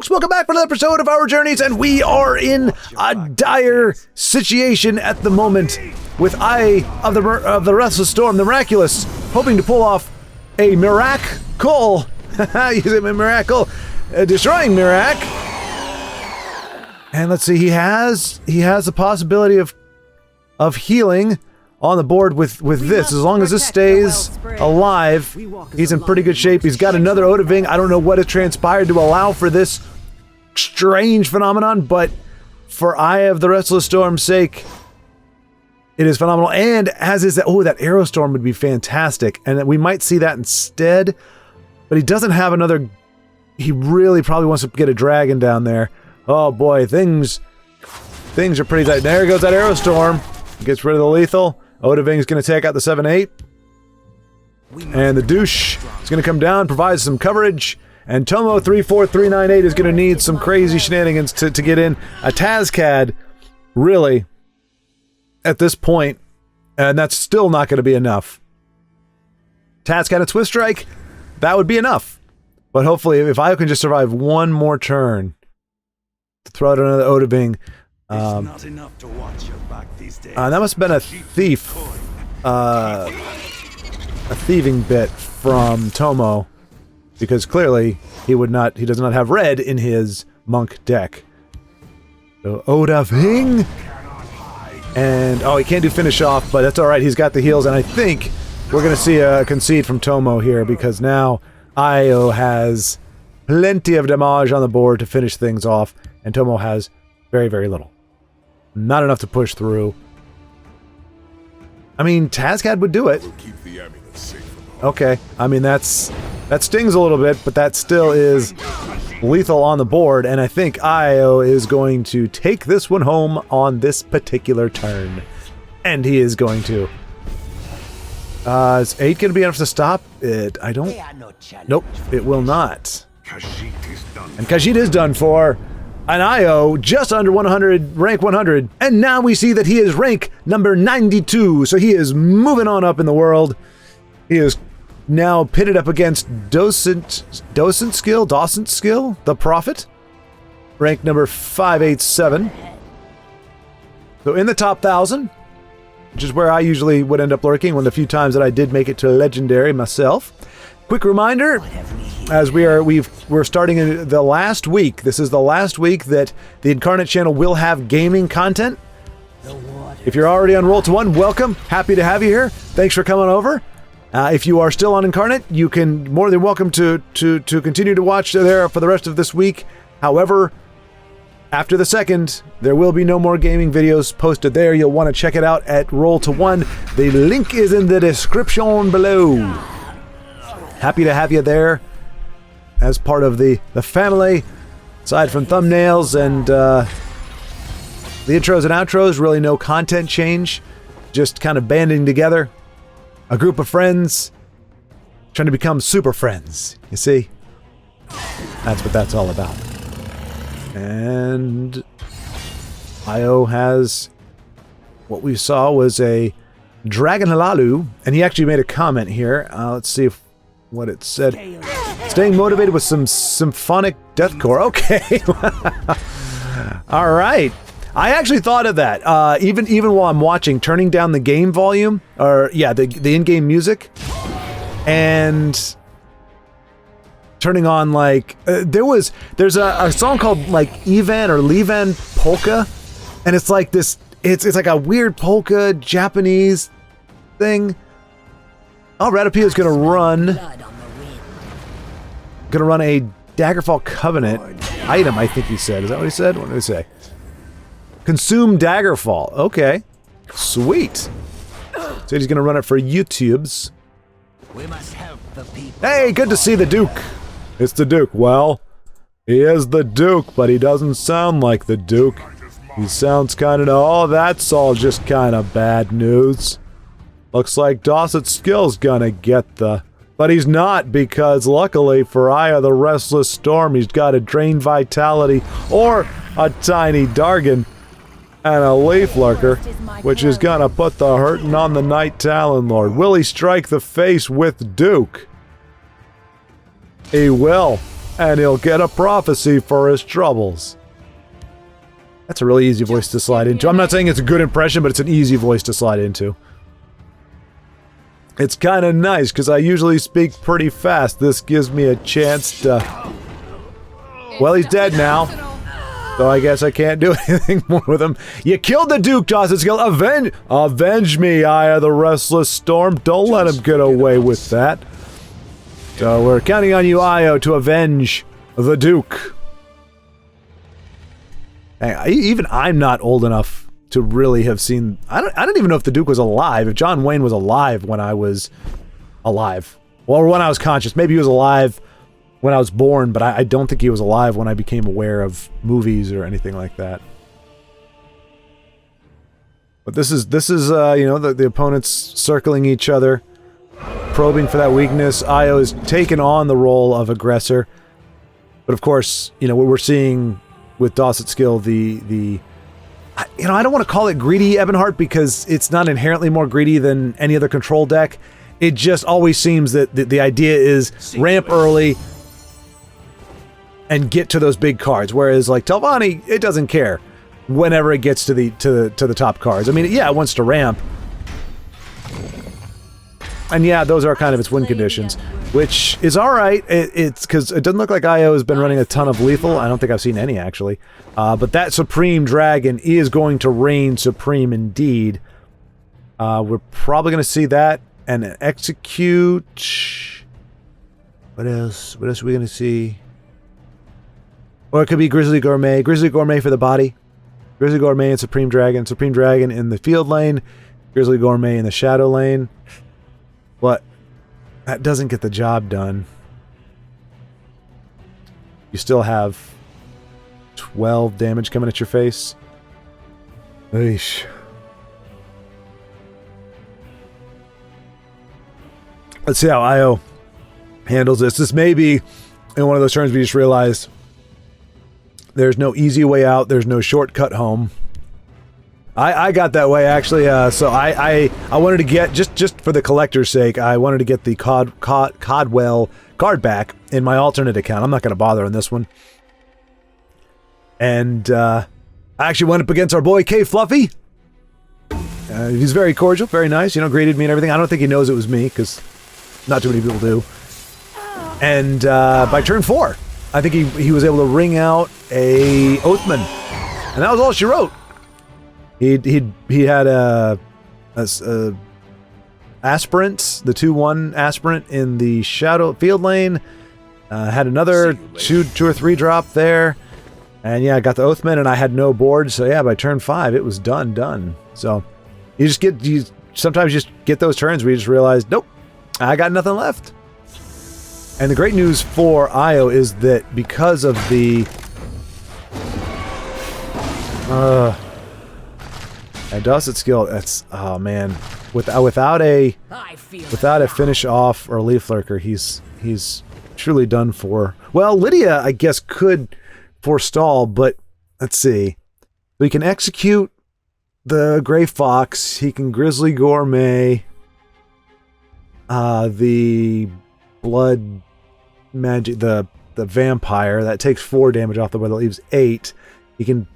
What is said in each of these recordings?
folks, welcome back for another episode of Our Journeys, and we are in a dire situation at the moment with Eye of the Restless Storm, the Miraculous, hoping to pull off a miracle, using a miracle, destroying Mirac. And let's see, he has the possibility of healing on the board with this. As long as this stays alive, he's in pretty good shape. He's got another Odaving. I don't know what has transpired to allow for this strange phenomenon, but for Eye of the Restless Storm's sake, it is phenomenal. And as is that, that Arrow Storm would be fantastic, and we might see that instead, but he doesn't have another. He really probably wants to get a dragon down there. Oh boy, things are pretty tight. There goes that Arrow Storm. Gets rid of the lethal. Odaving's going to take out the 7-8. And the douche is going to come down, provide some coverage. And Tomo 34398 is going to need some crazy shenanigans to get in. A Tazcad, really, at this point, and that's still not going to be enough. Tazcad and Twist Strike, that would be enough. But hopefully, if I can just survive one more turn, to throw out another Odaving. Not enough to watch your back these days. That must have been a thief, a thieving bit from Tomo, because clearly he does not have red in his monk deck. So Odaving, and he can't do finish off, but that's all right. He's got the heals, and I think we're going to see a concede from Tomo here, because now Io has plenty of damage on the board to finish things off, and Tomo has very, very little. Not enough to push through. I mean, Tazcad would do it. We'll keep the amulet safe. Okay. I mean, that stings a little bit, but that still is lethal on the board, and I think Io is going to take this one home on this particular turn. And he is going to. Is 8 going to be enough to stop it? I don't... Nope, it will not. And Khajiit is done for. And Io just under 100, rank 100, and now we see that he is rank number 92, so he is moving on up in the world. He is now pitted up against Docent skill, the Prophet, rank number 587. So in the top 1,000, which is where I usually would end up lurking, one of the few times that I did make it to Legendary myself. Quick reminder, as we're starting in the last week. This is the last week that the Incarnate channel will have gaming content. If you're already on Roll to One, welcome. Happy to have you here. Thanks for coming over. If you are still on Incarnate, you can more than welcome to continue to watch there for the rest of this week. However, after the 2nd, there will be no more gaming videos posted there. You'll want to check it out at Roll to One. The link is in the description below. Happy to have you there as part of the family. Aside from thumbnails and the intros and outros, really no content change. Just kind of banding together. A group of friends trying to become super friends, you see? That's what that's all about. And Io has what we saw was a Dragon Halalu, and he actually made a comment here. Let's see what it said. Staying motivated with some symphonic deathcore. Okay. All right. I actually thought of that. Even while I'm watching, turning down the game volume, or the in-game music, and turning on there's a song called Ivan or Levan Polka, and it's like this. It's like a weird polka Japanese thing. Oh, Radopia is gonna run a Daggerfall Covenant item, I think he said. Is that what he said? What did he say? Consume Daggerfall. Okay. Sweet. So he's gonna run it for YouTubes. We must help the people. Hey, good to see the Duke. It's the Duke. Well, he is the Duke, but he doesn't sound like the Duke. He sounds kind of, that's all just kind of bad news. Looks like Docent's skill's gonna get but he's not, because luckily for Eye of the Restless Storm, he's got a Drain Vitality or a Tiny Dargon and a Leaf Lurker, which is gonna put the hurtin' on the Night Talon Lord. Will he strike the face with Duke? He will. and he'll get a prophecy for his troubles. That's a really easy voice to slide into. I'm not saying it's a good impression, but it's an easy voice to slide into. It's kind of nice, because I usually speak pretty fast. This gives me a chance to... Well, he's dead now. So I guess I can't do anything more with him. You killed the Duke, Docent. Avenge me, Eye of the Restless Storm. Don't let him get away with that. So we're counting on you, Io, to avenge the Duke. Hey, even I'm not old enough to really have seen... I don't even know if the Duke was alive. If John Wayne was alive when I was alive. Or when I was conscious. Maybe he was alive when I was born, but I don't think he was alive when I became aware of movies or anything like that. But this is you know, the opponents circling each other, probing for that weakness. Io is taken on the role of aggressor. But of course, you know, what we're seeing with Docent's skill, you know, I don't want to call it greedy Ebonheart because it's not inherently more greedy than any other control deck. It just always seems that the idea is ramp early and get to those big cards, whereas like Telvanni, it doesn't care whenever it gets to the top cards. I mean, yeah, it wants to ramp, and yeah, those are kind of its win conditions, which is all right. It's because it doesn't look like Io has been running a ton of lethal. I don't think I've seen any actually, but that Supreme Dragon is going to reign supreme indeed. We're probably going to see that and execute. What else? What else are we going to see? Or it could be Grizzly Gourmet. Grizzly Gourmet for the body. Grizzly Gourmet and Supreme Dragon. Supreme Dragon in the field lane. Grizzly Gourmet in the shadow lane. But that doesn't get the job done. You still have 12 damage coming at your face. Eesh. Let's see how Io handles this. This may be in one of those turns we just realized there's no easy way out. There's no shortcut home. I got that way actually. So I wanted to get just for the collector's sake. I wanted to get the Codwell card back in my alternate account. I'm not going to bother on this one. And I actually went up against our boy K Fluffy. He's very cordial, very nice. You know, greeted me and everything. I don't think he knows it was me because not too many people do. And by turn 4. I think he was able to ring out a Oathman, and that was all she wrote. He had a aspirant, the 2/1 aspirant in the shadow field lane. Had another two or three drop there, and yeah, I got the Oathman, and I had no board. So yeah, by turn 5, it was done. So you sometimes just get those turns where you just realize, nope, I got nothing left. And the great news for Io is that because of the Docent skill, that's without a finish off or leaf lurker, he's truly done for. Well, Lydia I guess could forestall, but let's see. We can execute the Gray Fox. He can Grizzly Gourmet. The Blood Magic, the Vampire, that takes 4 damage off the board. That leaves 8. He can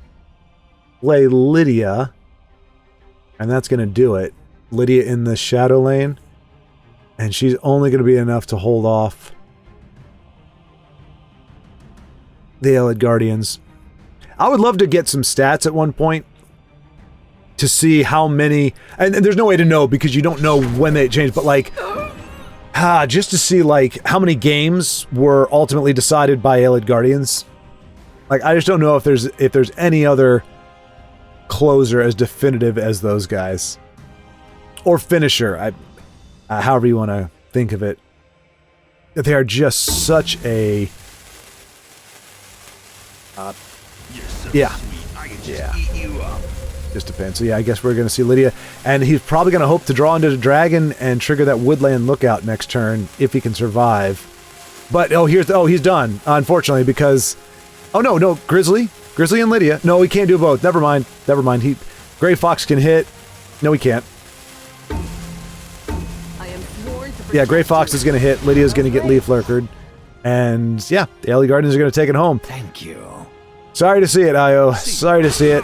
play Lydia, and that's going to do it. Lydia in the shadow lane, and she's only going to be enough to hold off the Elid Guardians. I would love to get some stats at one point to see how many, and there's no way to know because you don't know when they change, but like just to see like how many games were ultimately decided by Elid Guardians. Like I just don't know if there's any other closer as definitive as those guys, or finisher. However you want to think of it. They are just such a yeah. Just depends. So yeah, I guess we're going to see Lydia, and he's probably going to hope to draw into the dragon and trigger that Woodland Lookout next turn if he can survive. But he's done, unfortunately, because no, Grizzly and Lydia. No, he can't do both. Never mind. Gray Fox can hit. No, he can't. Yeah, Gray Fox is going to hit. Lydia's going to get leaf lurkered, And yeah, the Ellie Guardians are going to take it home. Thank you. Sorry to see it, Io. Sorry to see it.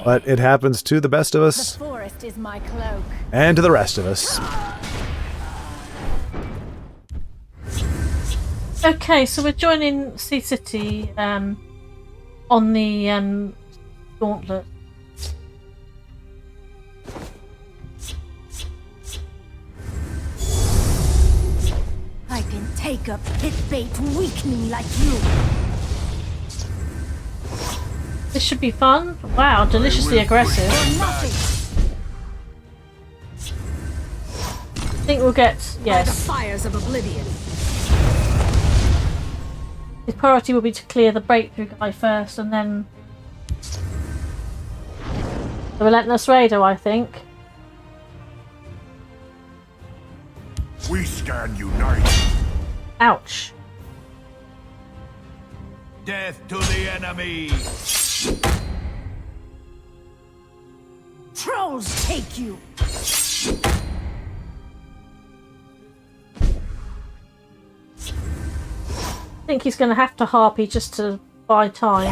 But it happens to the best of us. The forest is my cloak. And to the rest of us. Okay, so we're joining Sea City on the Gauntlet. I can take a pit bait weakling like you. This should be fun. Wow, deliciously aggressive. For nothing. I think we'll get, By the yes. fires of oblivion. His priority will be to clear the breakthrough guy first, and then the Relentless Raider, I think. We stand united. Ouch. Death to the enemy. Trolls take you. I think he's going to have to harpy just to buy time.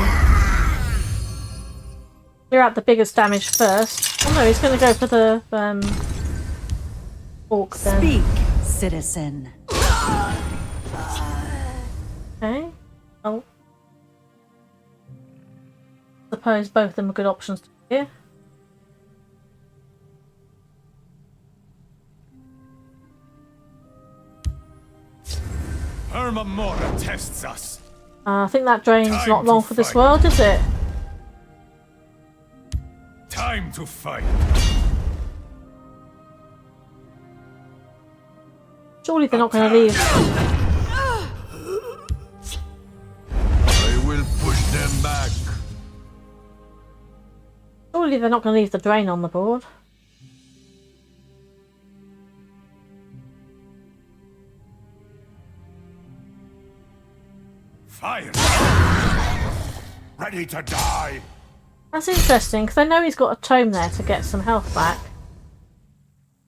Clear out the biggest damage first. Oh no, he's going to go for the orc then. Speak, citizen. Okay. Oh. Suppose both of them are good options to clear. Hermamora tests us. I think that drain's Time not long to for this fight. world, is it? Time to fight. Surely they're not going to leave. I will push them back. Surely they're not going to leave the drain on the board. Fire. Ready to die. That's interesting, because I know he's got a tome there to get some health back.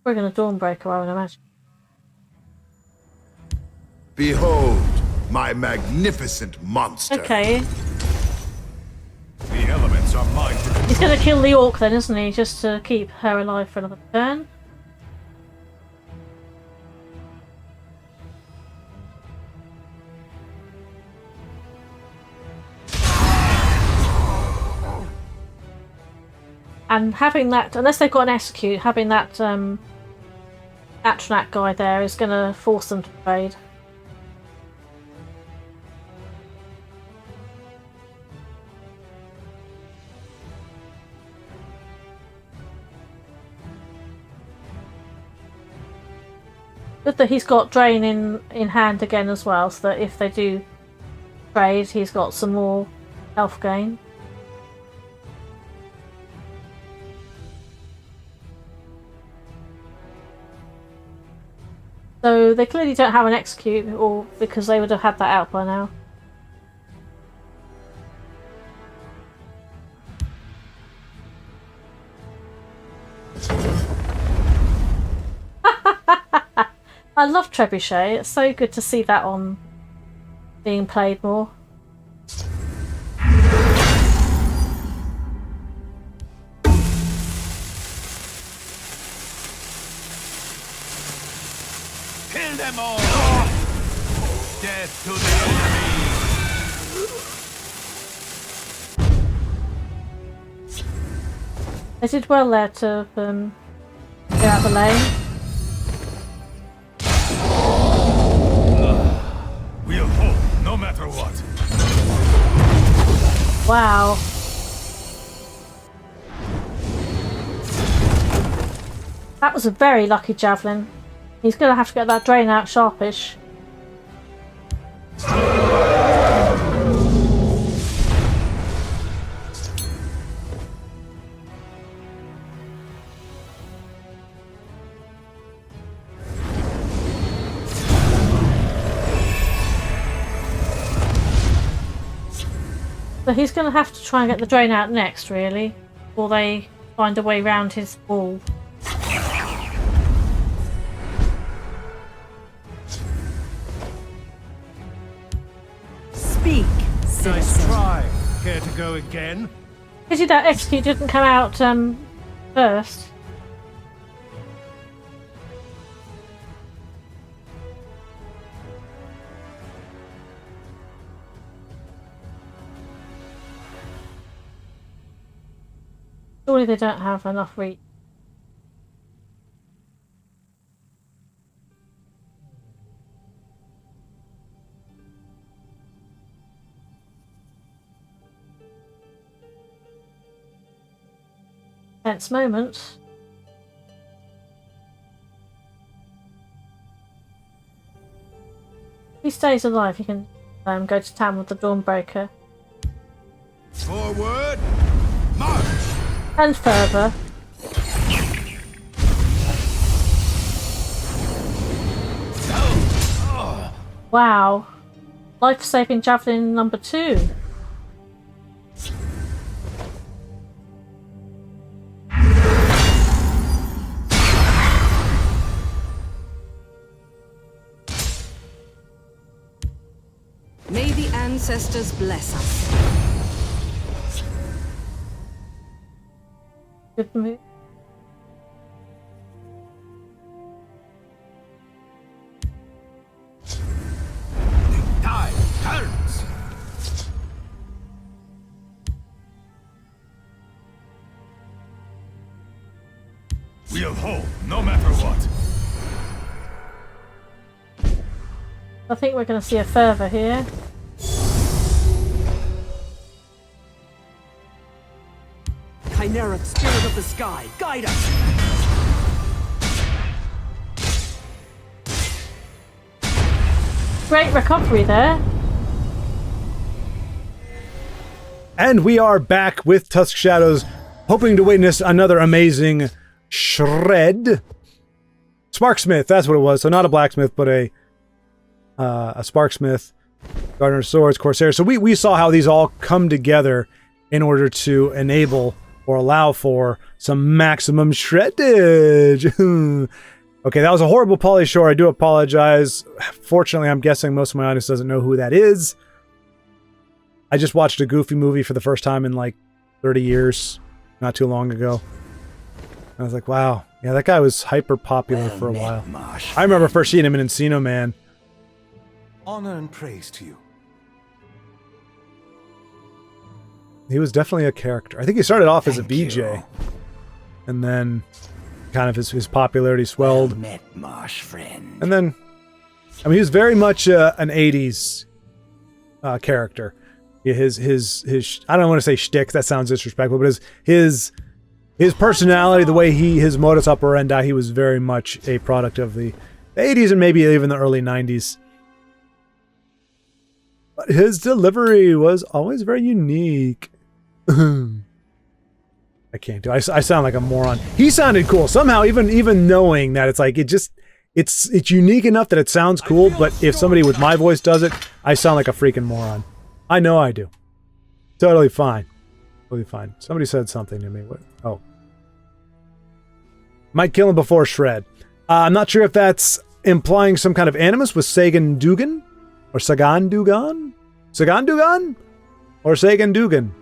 We're going to Dawnbreaker, I would imagine. Behold, my magnificent monster. Okay, The elements are mine to he's going to kill the orc then, isn't he? Just to keep her alive for another turn. And having that, unless they've got an execute, having that Atronach guy there is going to force them to trade. Good that he's got Drain in hand again as well, so that if they do trade, he's got some more health gain. So they clearly don't have an execute, or because they would have had that out by now. I love Trebuchet. It's so good to see that on being played more. Kill them all. Death to the enemy. They did well there to clear out the lane. We'll hold, no matter what. Wow. That was a very lucky javelin. He's going to have to get that drain out sharpish. So he's going to have to try and get the drain out next, really, before they find a way round his wall. try. Care to go again? Pity that execute didn't come out first. Surely they don't have enough reach. Tense moment. If he stays alive, he can go to town with the Dawnbreaker. Forward, march! And further. Wow. Life-saving javelin number 2. May the ancestors bless us. Good move. Tide turns. We'll hold, no matter what. I think we're going to see a fervor here. Chimera, spirit of the sky, guide us! Great recovery there. And we are back with Tusk Shadows, hoping to witness another amazing shred. Sparksmith, that's what it was. So not a blacksmith, but a Sparksmith, Gardener of Swords, Corsair. So we saw how these all come together in order to enable or allow for some maximum shreddage. Okay, that was a horrible Polyshore. I do apologize. Fortunately, I'm guessing most of my audience doesn't know who that is. I just watched a Goofy movie for the first time in like 30 years, not too long ago. I was like, wow. Yeah, that guy was hyper popular for a while. I remember first seeing him in Encino Man. Honor and praise to you. He was definitely a character. I think he started off as a VJ. And then kind of his popularity swelled. Well met, Marsh friend. And then, I mean, he was very much an 80s character. His I don't want to say shtick, that sounds disrespectful, but his personality, the way his modus operandi, he was very much a product of the 80s and maybe even the early 90s. But his delivery was always very unique. I can't do it. I sound like a moron. He sounded cool. Somehow, even knowing that it's like, it's unique enough that it sounds cool, but if somebody with my voice does it, I sound like a freaking moron. I know I do. Totally fine. Totally fine. Somebody said something to me. What? Oh. Might kill him before shred. I'm not sure if that's implying some kind of animus with Sagan Dugan? Or Sagan Dugan? Sagan Dugan? Or Sagan Dugan?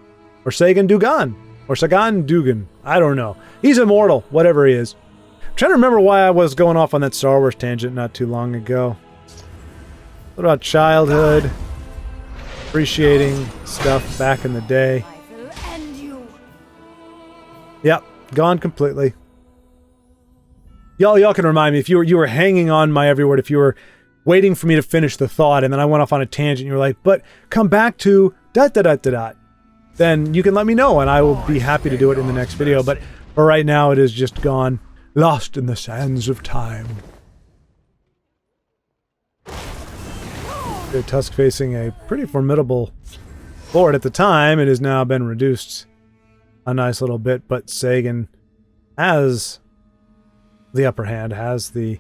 Or Sagan Dugan? Or Sagan Dugan? I don't know. He's immortal, whatever he is. I'm trying to remember why I was going off on that Star Wars tangent not too long ago. What about childhood? Appreciating stuff back in the day. I will end you. Yep, gone completely. Y'all can remind me if you were hanging on my every word, if you were waiting for me to finish the thought, and then I went off on a tangent, and you were like, but come back to ... then you can let me know, and I will be happy to do it in the next video. But for right now, it is just gone, lost in the sands of time. Okay, Tusk facing a pretty formidable board at the time. It has now been reduced a nice little bit, but Sagan has the upper hand, has the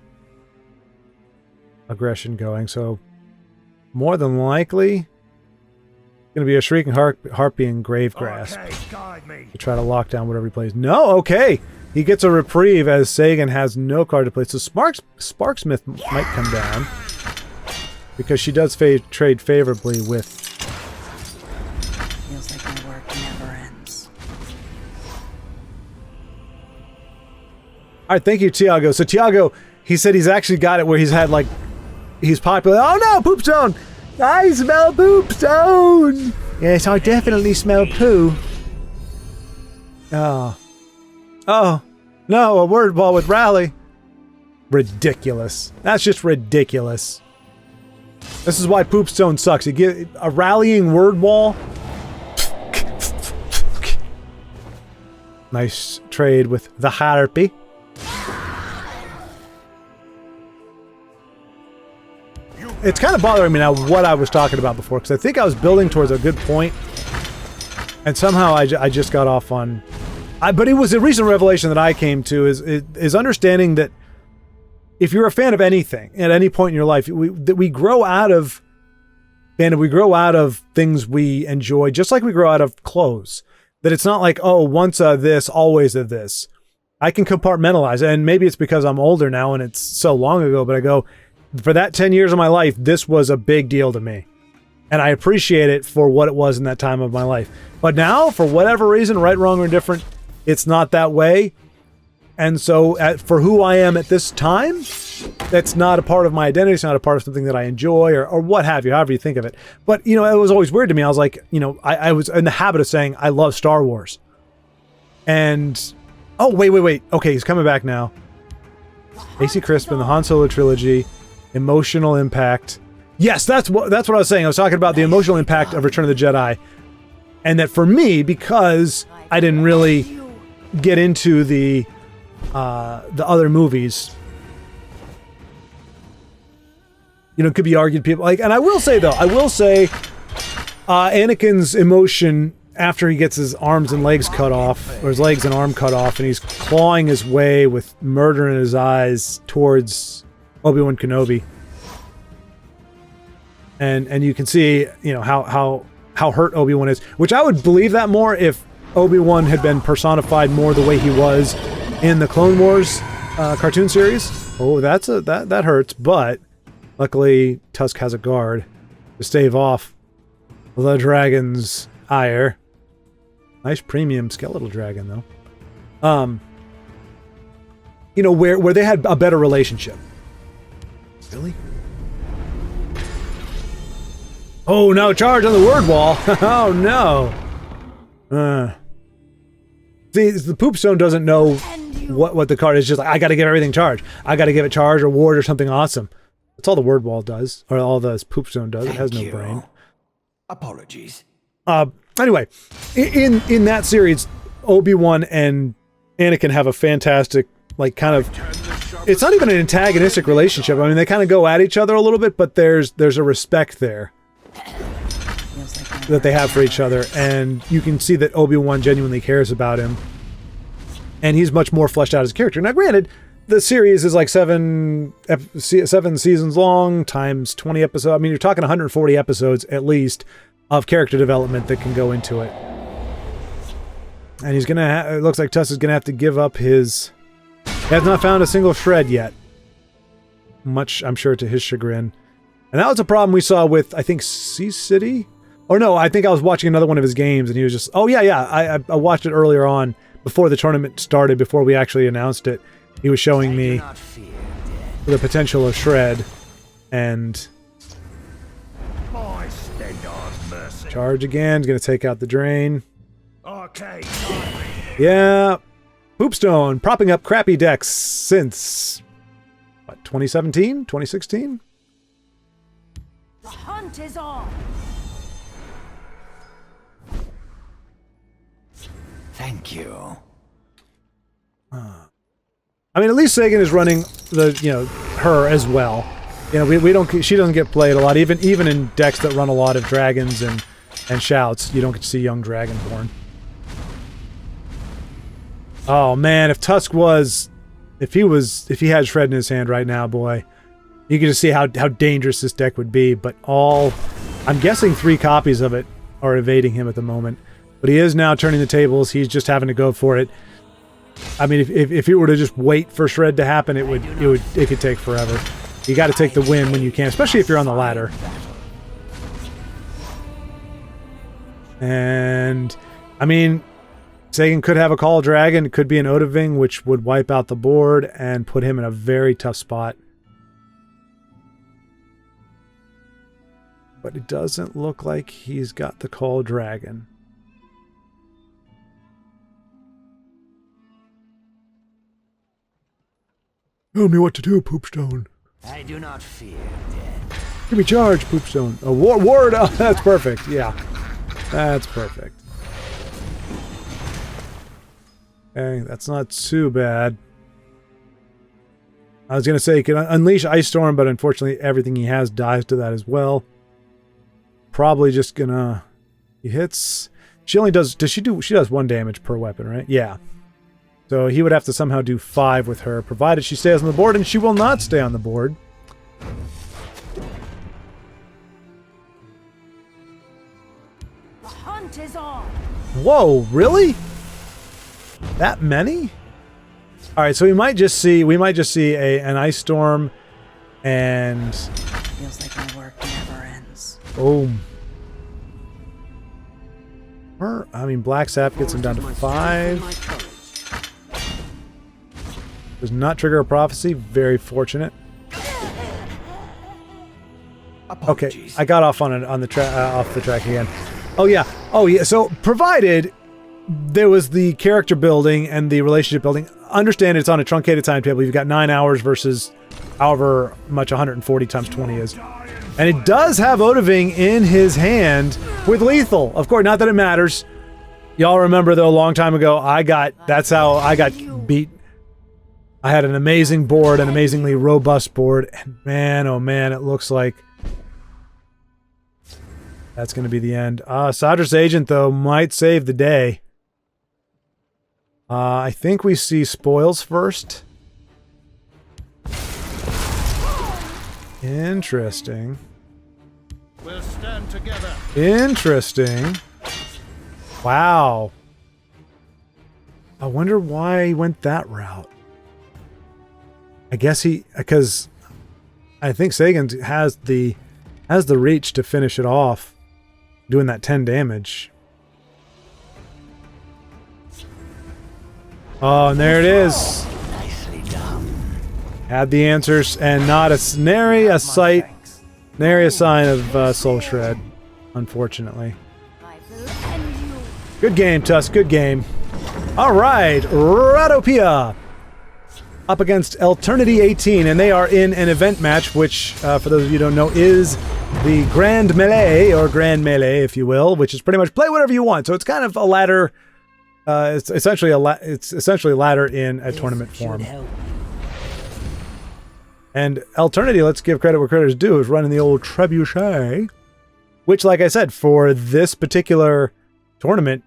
aggression going, so more than likely going to be a Shrieking Harpy and Gravegrass to try to lock down whatever he plays. No, okay! He gets a reprieve as Sagan has no card to play, so Sparksmith might come down because she does trade favorably with All right, thank you, Tiago. So Tiago, he said he's actually got it where he's had like, he's popular. Oh no, poop stone! I smell poop stone! Yes, I definitely smell poo. Oh. Oh. No, a word ball with rally. Ridiculous. That's just ridiculous. This is why poop stone sucks. You get a rallying word wall. Nice trade with the harpy. It's kind of bothering me now what I was talking about before, because I think I was building towards a good point, and somehow I just got off on... but it was a recent revelation that I came to, is understanding that if you're a fan of anything at any point in your life, we grow out of fandom, we grow out of things we enjoy, just like we grow out of clothes. That it's not like, oh, once a this, always a this. I can compartmentalize, and maybe it's because I'm older now and it's so long ago, but I go, for that 10 years of my life, this was a big deal to me. And I appreciate it for what it was in that time of my life. But now, for whatever reason, right, wrong, or indifferent, it's not that way. And so for who I am at this time, that's not a part of my identity. It's not a part of something that I enjoy or what have you, however you think of it. But, you know, it was always weird to me. I was like, you know, I was in the habit of saying, I love Star Wars. And, oh, wait. Okay, he's coming back now. AC Crispin, the Han Solo trilogy, emotional impact. Yes, that's what I was saying. I was talking about the emotional impact of Return of the Jedi. And that for me, because I didn't really get into the other movies, you know, it could be argued people like, and I will say Anakin's emotion after he gets his arms and legs cut off, or his legs and arm cut off, and he's clawing his way with murder in his eyes towards Obi-Wan Kenobi. And you can see, you know, how hurt Obi-Wan is, which I would believe that more if Obi-Wan had been personified more the way he was in the Clone Wars cartoon series. Oh, that hurts, but luckily Tusk has a guard to stave off the dragon's ire. Nice premium skeletal dragon, though. You know, where they had a better relationship. Really? Oh no, charge on the word wall. Oh no. See, the poop stone doesn't know what the card is. Just like, I gotta give everything charge. I gotta give it charge or ward or something awesome. That's all the word wall does, or all the poop stone does. It has no brain. Apologies. Anyway, in that series, Obi-Wan and Anakin have a fantastic, like, kind of, it's not even an antagonistic relationship. I mean, they kind of go at each other a little bit, but there's a respect there that they have for each other, and you can see that Obi-Wan genuinely cares about him, and he's much more fleshed out as a character. Now, granted, the series is like 7 seasons long times 20 episodes. I mean, you're talking 140 episodes at least of character development that can go into it. And he's gonna it looks like Tusk is gonna have to give up his... He has not found a single shred yet. Much, I'm sure, to his chagrin. And that was a problem we saw with, I think, Sea City? Or no, I think I was watching another one of his games and he was just... Oh, yeah, I watched it earlier on, before the tournament started, before we actually announced it. He was showing me the potential of Shred, and... Charge again, he's gonna take out the drain. Okay. Yeah, Poopstone, propping up crappy decks since, what, 2017? 2016? The hunt is on. Thank you. I mean, at least Sagan is running the, you know, her as well. You know, we don't, she doesn't get played a lot, even in decks that run a lot of dragons and shouts. You don't get to see young Dragonborn. Oh man, if Tusk was, if he had Shred in his hand right now, boy, you could just see how dangerous this deck would be. But I'm guessing 3 copies of it are evading him at the moment. But he is now turning the tables. He's just having to go for it. I mean, if he were to just wait for Shred to happen, it could take forever. You got to take the win when you can, especially if you're on the ladder. And I mean, Sagan could have a Call Dragon. It could be an Odaving, which would wipe out the board and put him in a very tough spot. But it doesn't look like he's got the Call Dragon. Tell me what to do, Poopstone. I do not fear death. Give me charge, Poopstone. A ward. Oh, that's perfect. Yeah. That's perfect. Okay, that's not too bad. I was going to say he can unleash Ice Storm, but unfortunately everything he has dies to that as well. Probably just gonna... He hits... She only does... Does she do... She does 1 damage per weapon, right? Yeah. So he would have to somehow do 5 with her, provided she stays on the board, and she will not stay on the board. The hunt is on. Whoa, really? That many? All right, so we might just see an Ice Storm, and Feels like my work never ends. boom. Or, I mean, Black Sap gets him down to 5. Does not trigger a prophecy. Very fortunate. Okay, I got off on the track off the track again. Oh yeah. So provided there was the character building and the relationship building. Understand it's on a truncated timetable. You've got 9 hours versus however much 140 times 20 is. And it does have Odaving in his hand with lethal. Of course, not that it matters. Y'all remember though, a long time ago, that's how I got beat. I had an amazing board, an amazingly robust board, and man, oh man, it looks like that's going to be the end. Sadr's Agent, though, might save the day. I think we see spoils first. Interesting. We'll stand together. Interesting. Wow. I wonder why he went that route. I guess because I think Sagan has the reach to finish it off, doing that 10 damage. Oh, and there it is. Nicely done. Had the answers, and not nary a sight, nary a sign of Soul Shred, unfortunately. I will end you. Good game, Tusk. Good game. All right, Radopia up against Alternity 18, and they are in an event match, which, for those of you who don't know, is the Grand Melee, or Grand Melee, if you will, which is pretty much play whatever you want. So it's kind of a ladder. It's essentially a ladder in a tournament form. And Alternity, let's give credit where credit is due, is running the old Trebuchet, which, like I said, for this particular tournament,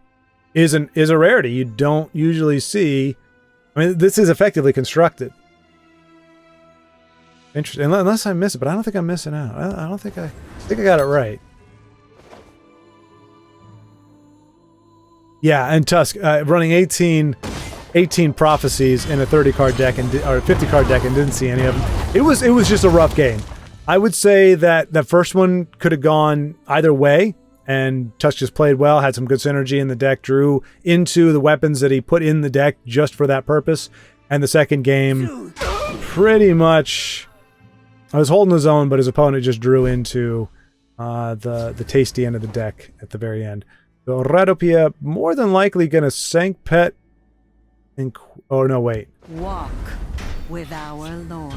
is a rarity. You don't usually see. I mean, this is effectively constructed. Interesting, unless I miss it, but I don't think I'm missing out. I think I got it right. Yeah, and Tusk running 18 prophecies in a 30-card deck or 50-card deck and didn't see any of them. It was just a rough game. I would say that the first one could have gone either way, and Tusk just played well, had some good synergy in the deck, drew into the weapons that he put in the deck just for that purpose. And the second game, pretty much, I was holding his own, but his opponent just drew into the tasty end of the deck at the very end. So Radopia more than likely going to Sank Pet and... Oh, no, wait. Walk with our Lord.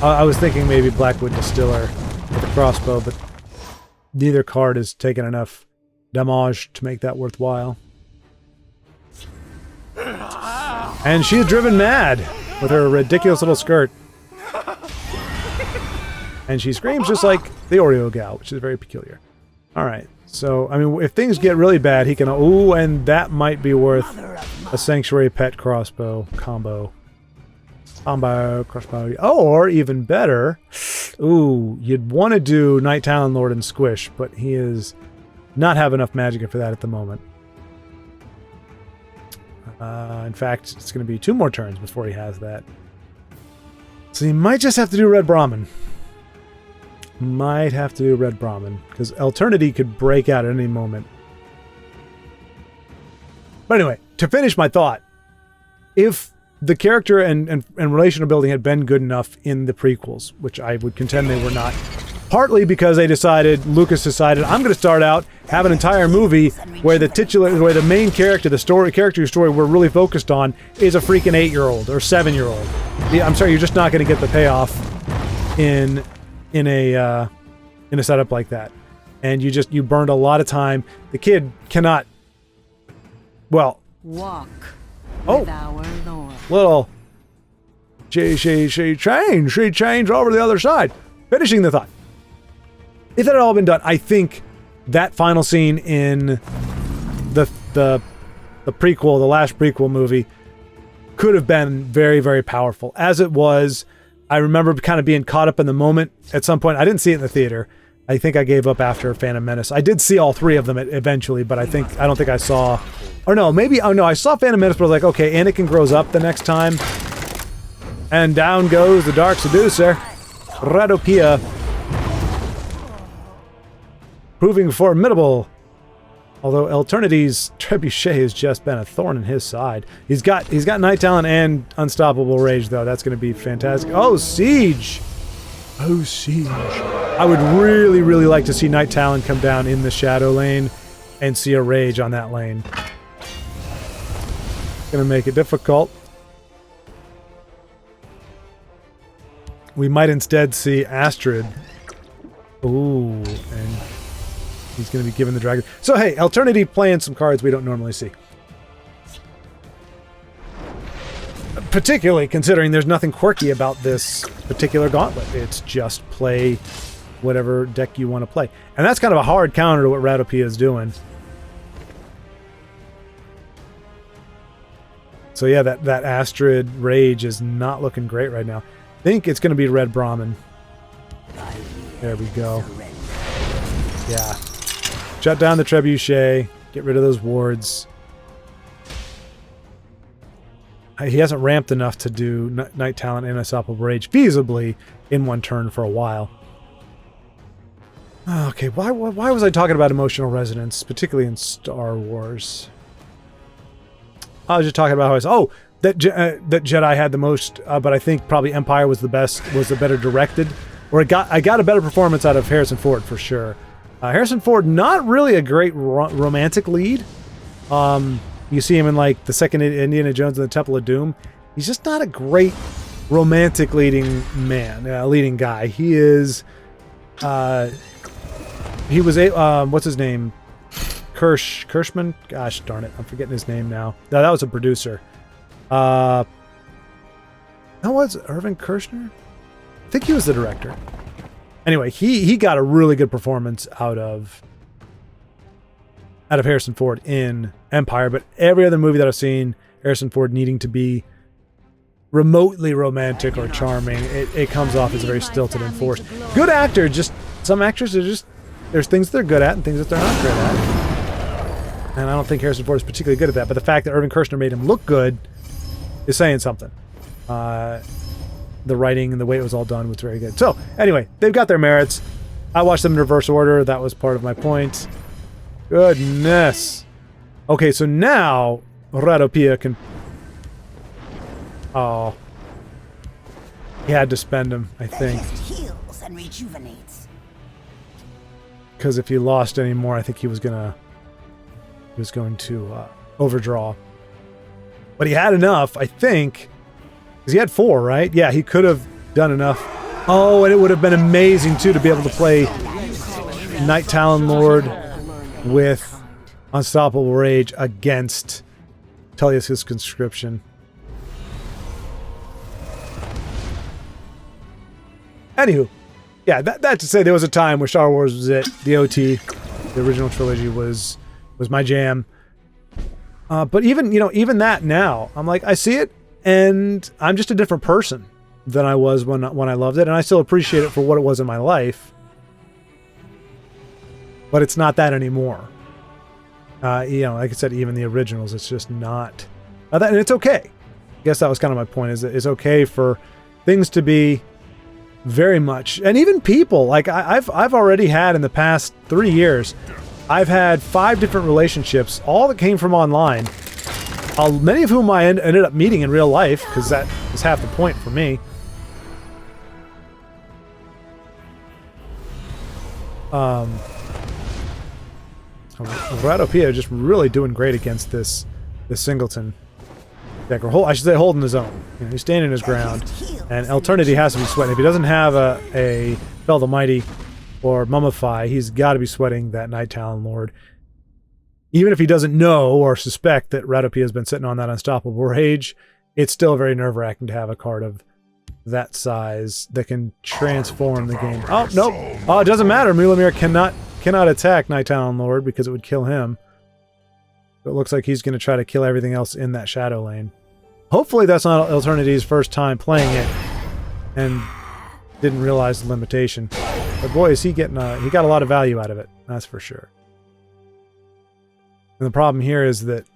I was thinking maybe Blackwood Distiller with a crossbow, but neither card has taken enough damage to make that worthwhile. And she is driven mad with her ridiculous little skirt. And she screams just like the Oreo gal, which is very peculiar. All right. So, I mean, if things get really bad, he can... Ooh, and that might be worth a Sanctuary Pet crossbow combo. Crossbow. Oh, or even better... Ooh, you'd want to do Night Talon Lord and Squish, but he is not have enough magic for that at the moment. In fact, it's going to be 2 more turns before he has that. So he might just have to do Red Brahmin. Might have to do Red Brahmin, because Alternity could break out at any moment. But anyway, to finish my thought, if the character and relational building had been good enough in the prequels, which I would contend they were not, partly because Lucas decided, I'm going to start out, have an entire movie where the main character, character whose story we're really focused on is a freaking 8-year-old or 7-year-old. I'm sorry, you're just not going to get the payoff in a setup like that. And you burned a lot of time. The kid cannot, well... Walk Oh. with our Lord. Little... She changed over to the other side. Finishing the thought. If that had all been done, I think that final scene in the prequel, the last prequel movie, could have been very, very powerful. As it was, I remember kind of being caught up in the moment at some point. I didn't see it in the theater. I think I gave up after Phantom Menace. I did see all 3 of them eventually, but I don't think I saw... Or no, maybe... Oh no, I saw Phantom Menace, but I was like, okay, Anakin grows up the next time. And down goes the Dark Seducer. Radopia. Proving formidable. Although Eternity's Trebuchet has just been a thorn in his side. He's got Night Talon and Unstoppable Rage, though. That's going to be fantastic. Oh, Siege! Oh, Siege. I would really, really like to see Night Talon come down in the Shadow lane and see a Rage on that lane. Gonna make it difficult. We might instead see Astrid. Ooh, and he's going to be given the dragon. So hey, Eternity playing some cards we don't normally see. Particularly considering there's nothing quirky about this particular gauntlet. It's just play whatever deck you want to play. And that's kind of a hard counter to what Radopia is doing. So yeah, that Astrid Rage is not looking great right now. I think it's going to be Red Brahmin. There we go. Yeah. Shut down the Trebuchet. Get rid of those wards. He hasn't ramped enough to do Night Talon and Unstoppable Rage feasibly in one turn for a while. Okay, why was I talking about emotional resonance, particularly in Star Wars? I was just talking about how that Jedi had the most, but I think probably Empire was the better directed, or I got a better performance out of Harrison Ford for sure. Harrison Ford, not really a great romantic lead. You see him in like the second Indiana Jones and the Temple of Doom. He's just not a great romantic leading guy. He is. He was what's his name? Kirschman? Gosh darn it, I'm forgetting his name now. No, that was a producer. That was Irvin Kershner? I think he was the director. Anyway, he got a really good performance out of Harrison Ford in Empire, but every other movie that I've seen Harrison Ford needing to be remotely romantic or charming, it comes off as very stilted and forced. Good actor, just some actors are just, there's things they're good at and things that they're not good at. And I don't think Harrison Ford is particularly good at that, but the fact that Irvin Kershner made him look good is saying something. The writing and the way it was all done was very good. So, anyway, they've got their merits. I watched them in reverse order. That was part of my point. Goodness. Okay, so now Radopia can... Oh. He had to spend him, I think. Heals and rejuvenates. Because if he lost any more, I think he was going to overdraw. But he had enough, I think. Because he had 4, right? Yeah, he could have done enough. Oh, and it would have been amazing, too, to be able to play Night Talon Lord with Unstoppable Rage against Tullius' Conscription. Anywho, yeah, that to say there was a time where Star Wars was it. The OT, the original trilogy was my jam. But even that now, I'm like, I see it, and I'm just a different person than I was when I loved it, and I still appreciate it for what it was in my life. But it's not that anymore. Like I said, even the originals, it's just not that, and it's okay. I guess that was kind of my point. Is that it's okay for things to be very much, and even people like I've already had in the past 3 years. I've had 5 different relationships, all that came from online, Many of whom I ended up meeting in real life, because that is half the point for me. Radopia just really doing great against this singleton deck. Or I should say holding his own. You know, he's standing his ground, and Eternity has to be sweating. If he doesn't have a Fell the Mighty or Mummify, he's got to be sweating that Night Talon Lord. Even if he doesn't know or suspect that Radopia has been sitting on that Unstoppable Rage, it's still very nerve-wracking to have a card of that size that can transform the game. Oh, nope. Oh, it doesn't matter. Mulamir cannot attack Night Talon Lord because it would kill him. It looks like he's going to try to kill everything else in that shadow lane. Hopefully that's not Eternity's first time playing it and didn't realize the limitation. But boy, is he getting he got a lot of value out of it. That's for sure. And the problem here is that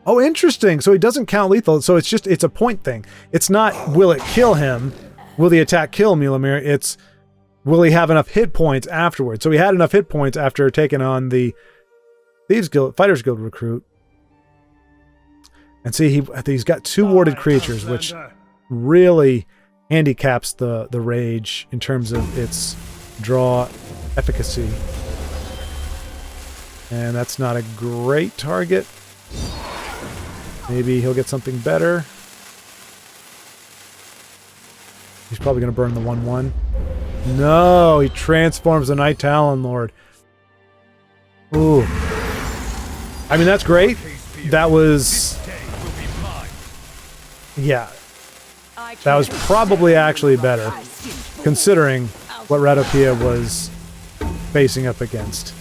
oh, interesting. So he doesn't count lethal. So it's a point thing. It's not will it kill him? Will the attack kill Mulamir? It's will he have enough hit points afterwards? So he had enough hit points after taking on the Fighters Guild recruit. And see, he's got 2 warded creatures, which really handicaps the rage in terms of its draw efficacy. And that's not a great target. Maybe he'll get something better. He's probably going to burn the 1/1. No, he transforms the Night Talon Lord. Ooh. I mean, that's great. That was... yeah. That was probably actually better, considering what Radopia was facing up against.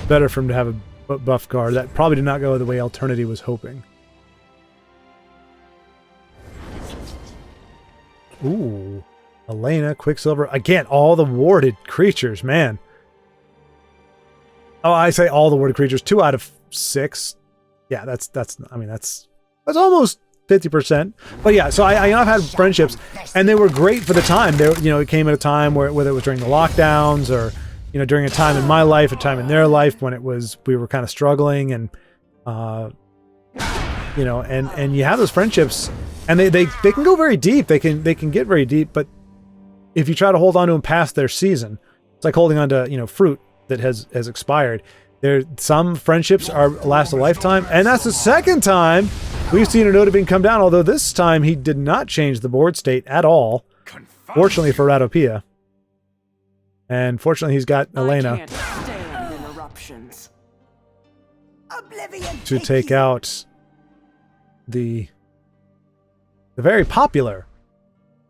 Better for him to have a buff guard. That probably did not go the way Eternity was hoping. Ooh. Elena, Quicksilver. Again, all the warded creatures, man. Oh, I say all the warded creatures. 2 out of 6. Yeah, that's almost 50%. But yeah, so I've had friendships, and they were great for the time. They, it came at a time whether it was during the lockdowns or, during a time in my life, a time in their life when we were kind of struggling, and and you have those friendships, and they can go very deep. They can get very deep, but if you try to hold on to them past their season, it's like holding on to fruit that has expired. Some friendships last a lifetime, and that's the second time we've seen Radopia come down, although this time he did not change the board state at all. Fortunately for Radopia. And fortunately he's got Elena to take out the very popular,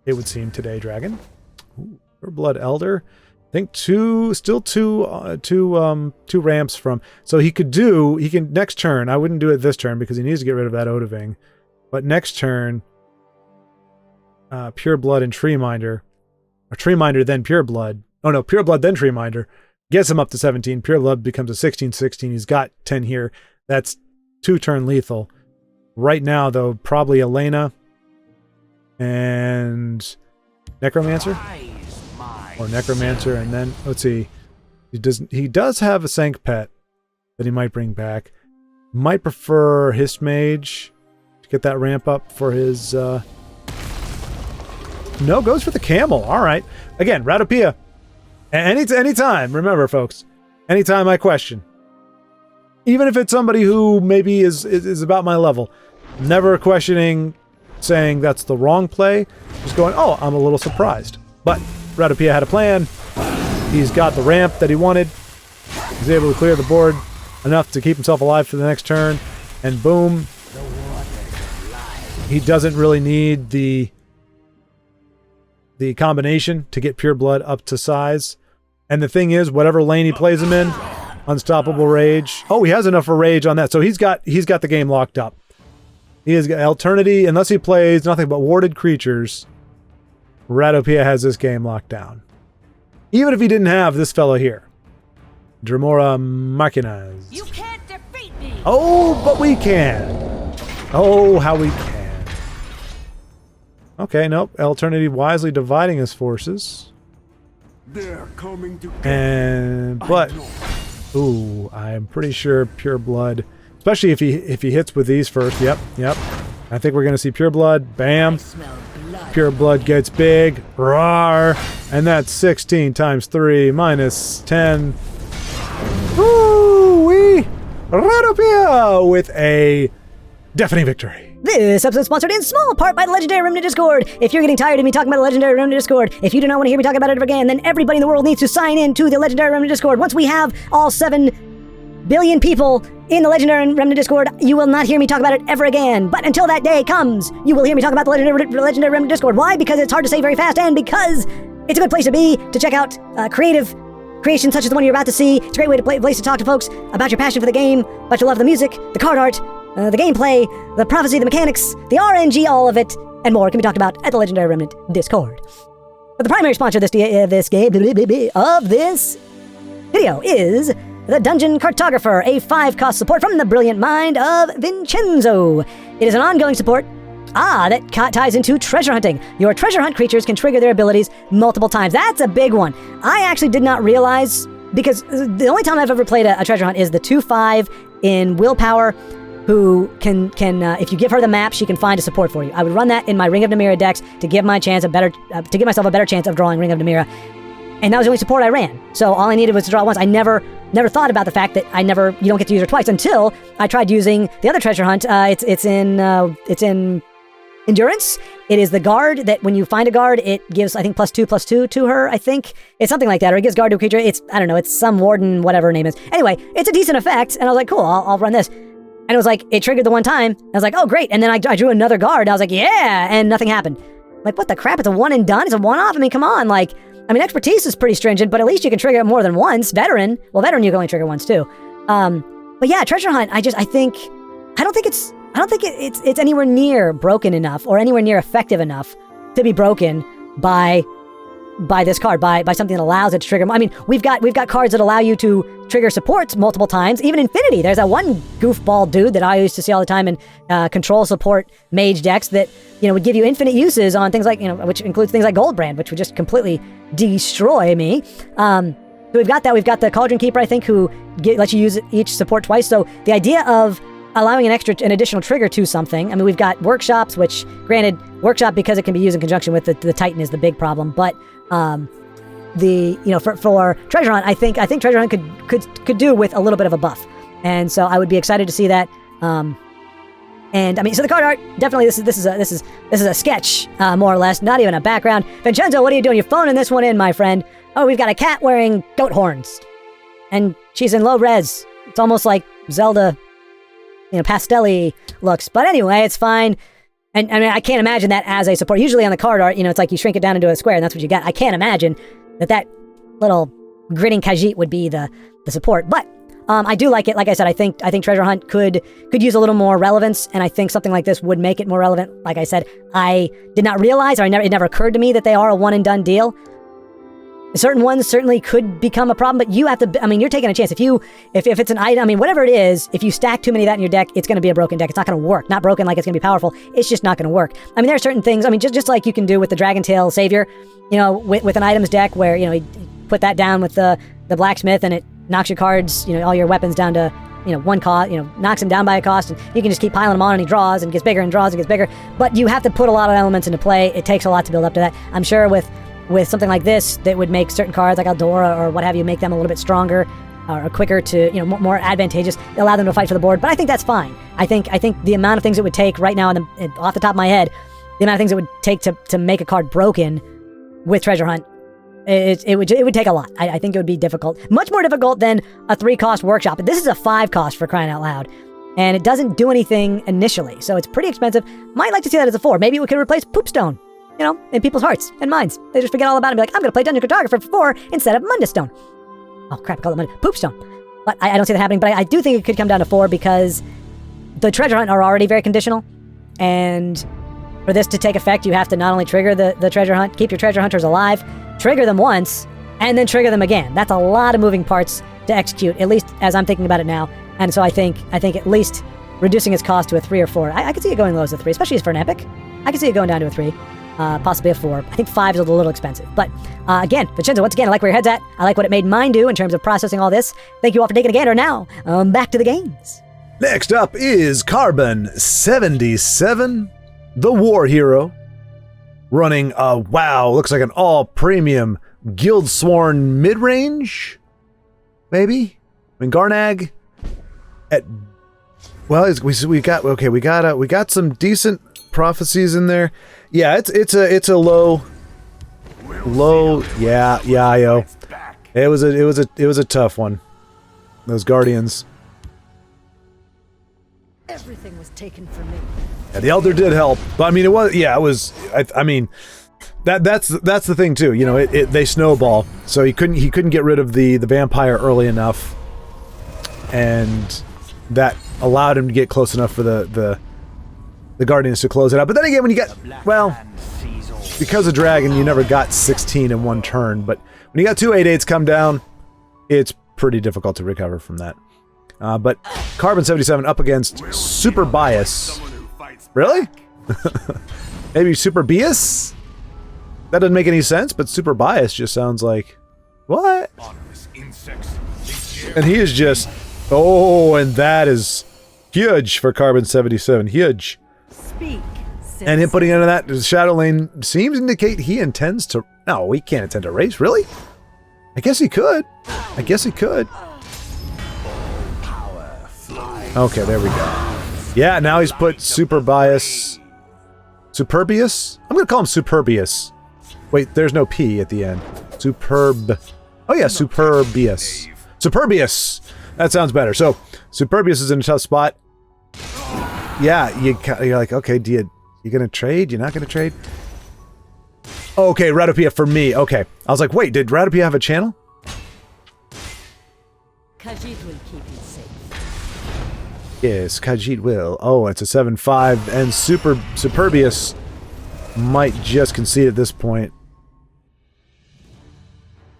it would seem, today dragon. Ooh, Blood Elder. I think two ramps from. So he can next turn. I wouldn't do it this turn because he needs to get rid of that Odoving. But next turn, Pure Blood and Treeminder. Or Treeminder then Pure Blood. Oh no, Pure Blood then Treeminder. Gets him up to 17. Pure Blood becomes a 16/16. He's got 10 here. That's 2-turn lethal. Right now, though, probably Elena and Necromancer. Or Necromancer, and then let's see. He does have a Sank Pet that he might bring back. Might prefer Hist Mage to get that ramp up for his no, goes for the Camel. Alright. Again, Radopia. Anytime, remember folks, anytime I question. Even if it's somebody who maybe is about my level. Never questioning, saying that's the wrong play. Just going, oh, I'm a little surprised. But Radopia had a plan. He's got the ramp that he wanted. He's able to clear the board enough to keep himself alive for the next turn. And boom. He doesn't really need the combination to get Pure Blood up to size. And the thing is, whatever lane he plays him in, Unstoppable Rage. Oh, he has enough for Rage on that. So he's got the game locked up. He has got Eternity, unless he plays nothing but warded creatures. Radopia has this game locked down. Even if he didn't have this fellow here. Dremora Machinas. You can't defeat me. Oh, but we can. Oh, how we can. Okay, nope. Eternity wisely dividing his forces. They're coming to but Ooh, I'm pretty sure Pure Blood, especially if he hits with these first. Yep. I think we're gonna see Pure Blood. Bam. Pure Blood gets big. Rawr. And that's 16 times 3 minus 10. Woo-wee! Radopia with a deafening victory. This episode is sponsored in small part by the Legendary Remnant Discord. If you're getting tired of me talking about the Legendary Remnant Discord, if you do not want to hear me talk about it ever again, then everybody in the world needs to sign in to the Legendary Remnant Discord. Once we have all 7 billion people in the Legendary Remnant Discord, you will not hear me talk about it ever again. But until that day comes, you will hear me talk about the Legendary Remnant Discord. Why? Because it's hard to say very fast, and because it's a good place to be to check out creations such as the one you're about to see. It's a great way to place to talk to folks about your passion for the game, about your love of the music, the card art, the gameplay, the prophecy, the mechanics, the RNG, all of it, and more can be talked about at the Legendary Remnant Discord. But the primary sponsor of this video is the Dungeon Cartographer, a 5-cost support from the brilliant mind of Vincenzo. It is an ongoing support that ties into treasure hunting. Your treasure hunt creatures can trigger their abilities multiple times. That's a big one. I actually did not realize, because the only time I've ever played a treasure hunt is the 2/5 in Willpower, who can if you give her the map, she can find a support for you. I would run that in my Ring of Namira decks to give myself a better chance of drawing Ring of Namira, and that was the only support I ran. So all I needed was to draw once. I never thought about the fact that you don't get to use her twice until I tried using the other treasure hunt. It's in Endurance. It is the guard that when you find a guard, it gives, I think, +2/+2 to her, I think. It's something like that, or it gives guard to a creature. I don't know, it's some warden, whatever her name is. Anyway, it's a decent effect, and I was like, cool, I'll run this. And it was like, it triggered the one time. I was like, oh, great. And then I drew another guard, and I was like, yeah, and nothing happened. Like, what the crap? It's a one and done? It's a one-off? I mean, come on. Like, expertise is pretty stringent, but at least you can trigger it more than once. Veteran you can only trigger once, too. But yeah, treasure hunt, I don't think it's anywhere near broken enough or anywhere near effective enough to be broken by this card, by something that allows it to trigger. I mean, we've got cards that allow you to trigger supports multiple times, even Infinity. There's that one goofball dude that I used to see all the time in control support mage decks that, would give you infinite uses on things like, which includes things like Goldbrand, which would just completely destroy me. So we've got that. We've got the Cauldron Keeper, I think, who lets you use each support twice. So the idea of allowing an additional trigger to something. I mean, we've got workshops, which, granted, workshop, because it can be used in conjunction with the Titan, is the big problem. But for treasure hunt, I think treasure hunt could do with a little bit of a buff, and so I would be excited to see that. And I mean, so the card art, definitely, this is a sketch, more or less, not even a background. Vincenzo, what are you doing? You're phoning this one in, my friend. Oh, we've got a cat wearing goat horns, and she's in low res. It's almost like Zelda, pastel-y looks. But anyway, it's fine. And I mean, I can't imagine that as a support. Usually on the card art, it's like you shrink it down into a square and that's what you got. I can't imagine that little grinning Khajiit would be the support. But I do like it. Like I said, I think treasure hunt could use a little more relevance, and I think something like this would make it more relevant. Like I said, I did not realize, or it never occurred to me that they are a one and done deal. Certain ones certainly could become a problem, but you have to, you're taking a chance. If it's an item, whatever it is, if you stack too many of that in your deck, it's going to be a broken deck. It's not going to work. Not broken like it's going to be powerful. It's just not going to work. There are certain things, just like you can do with the Dragon Tail Savior, with an items deck where, you put that down with the Blacksmith and it knocks your cards, all your weapons down to, one cost, knocks him down by a cost, and you can just keep piling them on and he draws and gets bigger and draws and gets bigger. But you have to put a lot of elements into play. It takes a lot to build up to that. I'm sure with something like this that would make certain cards like Eldora or what have you, make them a little bit stronger or quicker to, more advantageous, allow them to fight for the board. But I think that's fine. I think the amount of things it would take right now, off the top of my head, the amount of things it would take to make a card broken with treasure hunt, it would take a lot. I think it would be difficult. Much more difficult than a 3-cost workshop. This is a 5-cost, for crying out loud. And it doesn't do anything initially. So it's pretty expensive. Might like to see that as a 4. Maybe we could replace Poopstone. In people's hearts and minds. They just forget all about it and be like, I'm going to play Dungeon Cartographer for 4 instead of Mundustone. Oh, crap, I call it Poopstone. But I don't see that happening, but I do think it could come down to 4 because the treasure hunt are already very conditional. And for this to take effect, you have to not only trigger the treasure hunt, keep your treasure hunters alive, trigger them once, and then trigger them again. That's a lot of moving parts to execute, at least as I'm thinking about it now. And so I think at least reducing its cost to a 3 or 4. I could see it going low as a 3, especially for an epic. I could see it going down to a 3. possibly a 4. I think 5 is a little expensive. But again, Vincenzo, once again, I like where your head's at. I like what it made mine do in terms of processing all this. Thank you all for taking a gander. Now, back to the games. Next up is Carbon 77, the war hero, running a wow, looks like an all premium guild sworn mid range, maybe. I mean Garnag at well, we got some decent prophecies in there. Yeah, it's a low. Yeah, yo. It was a tough one. Those Guardians. Everything was taken from me. Yeah, the Elder did help, but I mean, I mean, that's the thing too. You know, they snowball, so he couldn't get rid of the vampire early enough, and that allowed him to get close enough for the Guardians to close it out. But then again, when you get because of Dragon, you never got 16 in one turn. But when you got 2 8/8s come down, it's pretty difficult to recover from that. But Carbon 77 up against Super Bias. Really? Maybe Super Bias? That doesn't make any sense, but Super Bias just sounds like... What? And he is just... Oh, and that is huge for Carbon 77. Huge. Speak. And him putting into that Shadow Lane seems to indicate he intends to... No, he can't intend to race. Really? I guess he could. I guess he could. Okay, there we go. Yeah, now he's put Super Bias... Superbius? I'm gonna call him Superbius. Wait, there's no P at the end. Superb... Oh yeah, Superbius. Superbius! That sounds better. So, Superbius is in a tough spot. Yeah, you're like, okay, you gonna trade? You're not gonna trade? Okay, Radopia for me. Okay. I was like, wait, did Radopia have a channel? Khajiit will keep you safe. Yes, Khajiit will. Oh, it's a 7-5, and Superbius might just concede at this point.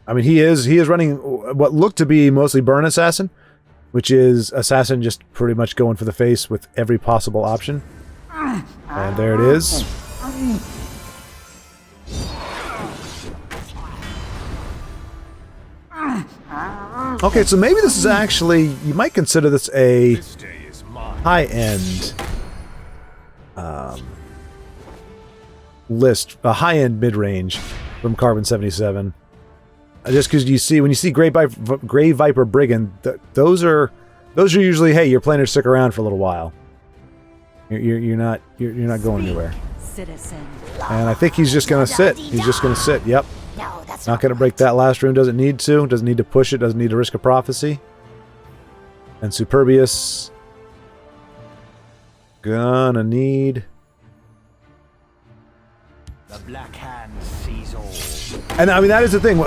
I mean, he is running what looked to be mostly Burn Assassin, which is Assassin just pretty much going for the face with every possible option. And there it is. Okay, so maybe this is actually, you might consider this a high-end list, a high-end mid-range from Carbon 77. Just because you see, when you see Grey Viper Brigand, those are usually, hey, you're planning to stick around for a little while. You're not going anywhere. Citizen. And I think he's just gonna sit. He's just gonna sit. Yep. No, that's Not gonna break that last rune. Doesn't need to. Doesn't need to push it. Doesn't need to risk a prophecy. And Superbius gonna need. The Black Hand sees all. And I mean that is the thing.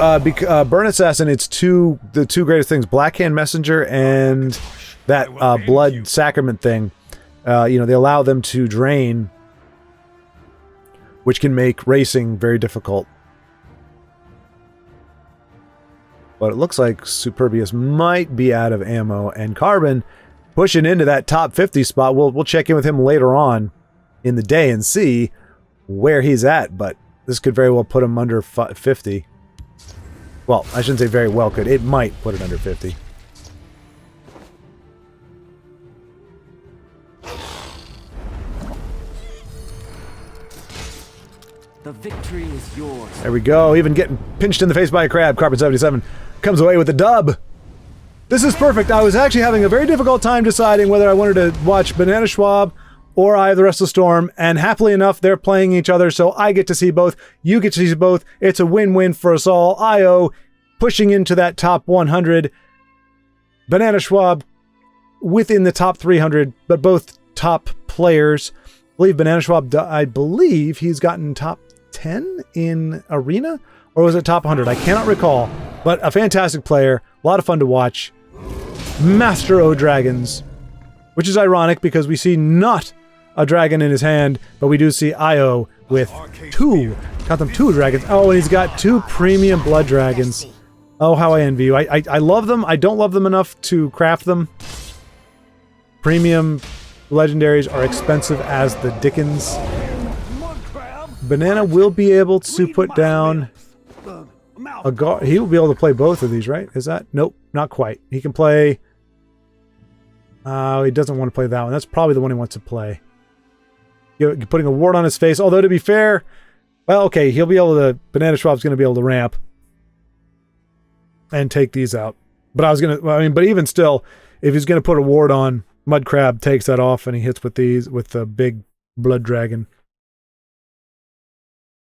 Burn Assassin. It's the two greatest things: Black Hand Messenger and that Blood Sacrament thing. You know, they allow them to drain, which can make racing very difficult. But it looks like Superbius might be out of ammo, and Carbon pushing into that top 50 spot. We'll check in with him later on in the day and see where he's at, but this could very well put him under 50. Well, I shouldn't say very well could. It might put it under 50. The victory is yours. There we go. Even getting pinched in the face by a crab, Carbon 77 comes away with the dub. This is perfect. I was actually having a very difficult time deciding whether I wanted to watch Banana Schwab or Eye of the Restless Storm, and happily enough, they're playing each other, so I get to see both. You get to see both. It's a win-win for us all. IO pushing into that top 100. Banana Schwab within the top 300, but both top players. I believe Banana Schwab, I believe he's gotten top 10 in Arena, or was it top 100? I cannot recall, but a fantastic player, a lot of fun to watch. Master O Dragons, which is ironic because we see not a dragon in his hand, but we do see Io with two dragons. Oh, and he's got 2 premium blood dragons. Oh, how I envy you. I love them. I don't love them enough to craft them. Premium legendaries are expensive as the dickens. Banana will be able to put down a guard. He will be able to play both of these, right? Is that? Nope, not quite. He can play... he doesn't want to play that one. That's probably the one he wants to play. You're putting a ward on his face. Although, to be fair... Well, okay, he'll be able to... Banana Schwab's going to be able to ramp. And take these out. But I was going to... I mean, but even still, if he's going to put a ward on, Mud Crab takes that off and he hits with these, with the big blood dragon.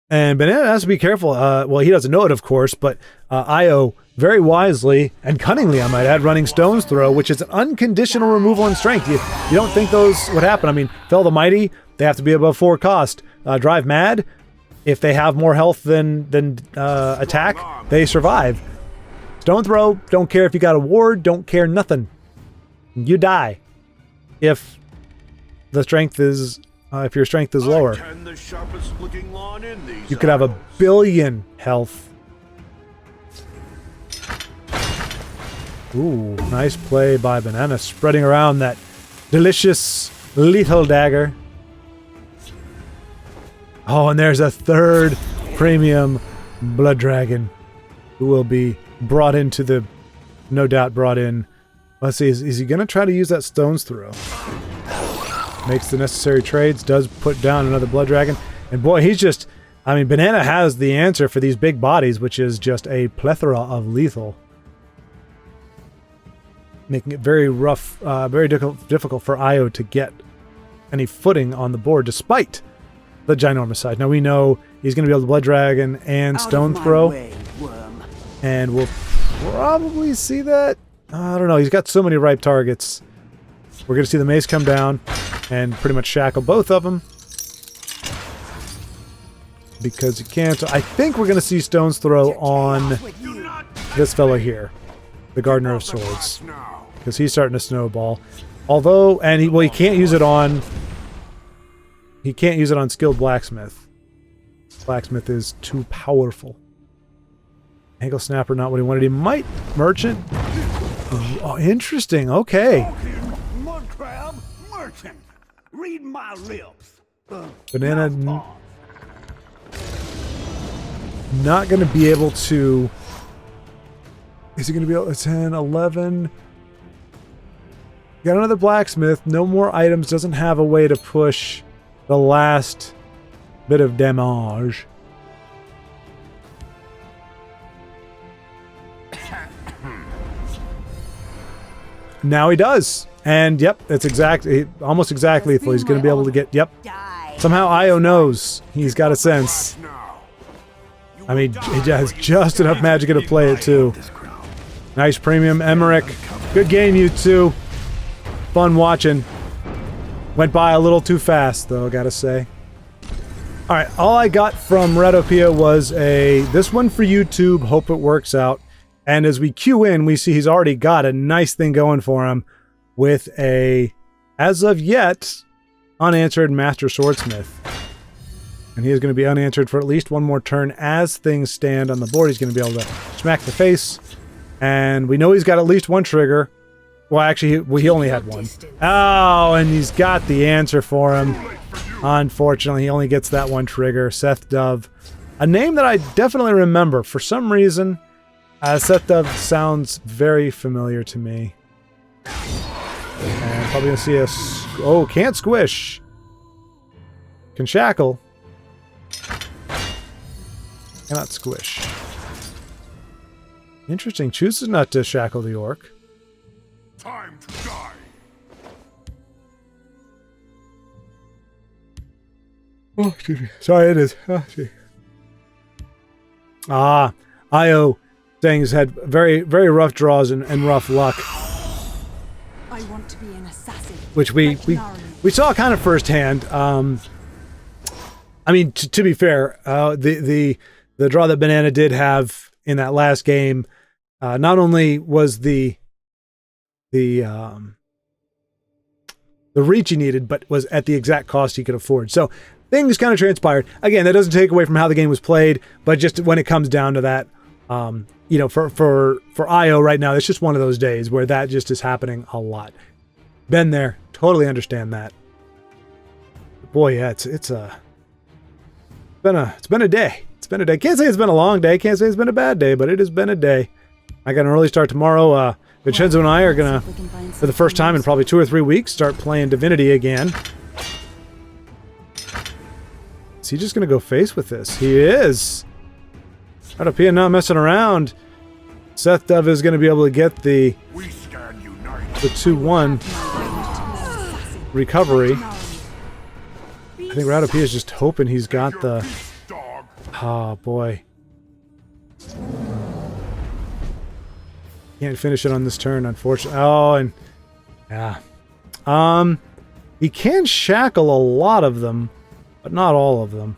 And Banana has to be careful. Well, he doesn't know it, of course, but Io very wisely and cunningly, I might add, running Stone's Throw, which is an unconditional removal in strength. You don't think those would happen. I mean, Fell the Mighty, they have to be above 4 cost. Drive Mad, if they have more health than attack, they survive. Stone Throw, don't care if you got a ward, don't care nothing. You die. If the strength is... if your strength is lower, you could have 1 billion health. Ooh, nice play by Banana, spreading around that delicious lethal dagger. Oh, and there's a 3rd premium blood dragon who will be brought into the... No doubt brought in. Let's see, is he going to try to use that Stone's Throw? Makes the necessary trades, does put down another blood dragon. And boy, he's just... I mean, Banana has the answer for these big bodies, which is just a plethora of lethal. Making it very rough, very difficult for Io to get any footing on the board, despite the ginormous size. Now we know he's going to be able to blood dragon and stone throw. And we'll probably see that. I don't know, he's got so many ripe targets. We're going to see the mace come down and pretty much shackle both of them. Because you can't... So I think we're going to see Stone's Throw on this fellow here. The Gardener of Swords. Because he's starting to snowball. Although... And he can't use it on... He can't use it on Skilled Blacksmith. Blacksmith is too powerful. Ankle Snapper, not what he wanted. He might... Merchant? Oh, interesting. Okay. Mud crab, merchant. Read my lips. Banana not going to be able to... Is he going to be able to... 10, 11... Got another blacksmith. No more items. Doesn't have a way to push the last bit of damage. Now he does. And yep, it's almost exactly lethal. He's going to be able to get... Yep. Somehow Io knows. He's got a sense. I mean, he has just enough magic to play it too. Nice premium. Emmerich. Good game, you two. Fun watching. Went by a little too fast, though, gotta say. Alright, all I got from Radopia was this one for YouTube. Hope it works out. And as we queue in, we see he's already got a nice thing going for him with a, as of yet, unanswered Master Swordsmith. And he is going to be unanswered for at least one more turn as things stand on the board. He's going to be able to smack the face. And we know he's got at least one trigger. Well, actually, he only had one. Oh, and he's got the answer for him. Unfortunately, he only gets that one trigger. Seth Dove. A name that I definitely remember. For some reason, Seth Dove sounds very familiar to me. And probably going to see a... Oh, can't squish. Can shackle. Cannot squish. Interesting. Chooses not to shackle the orc. Time to die. Oh, excuse me. Sorry, it is. Oh, Io saying he's had very, very rough draws and rough luck. I want to be an assassin. Which we saw kind of firsthand. I mean, to be fair, the draw that Banana did have in that last game, not only was the reach he needed, but was at the exact cost he could afford. So things kind of transpired. Again, that doesn't take away from how the game was played, but just when it comes down to that, you know, for Io right now, it's just one of those days where that just is happening a lot. Been there, totally understand that. Boy, yeah, it's a It's been a day. It's been a day. Can't say it's been a long day. Can't say it's been a bad day, but it has been a day. I got an early start tomorrow. Vincenzo and I are gonna, for the first time in probably 2 or 3 weeks, start playing Divinity again. Is he just gonna go face with this? He is. Radopia not messing around. Seth Dove is gonna be able to get the 2-1 recovery. I think Radopia is just hoping he's got the... Oh, boy. Can't finish it on this turn, unfortunately. Oh, and... Yeah. He can shackle a lot of them, but not all of them.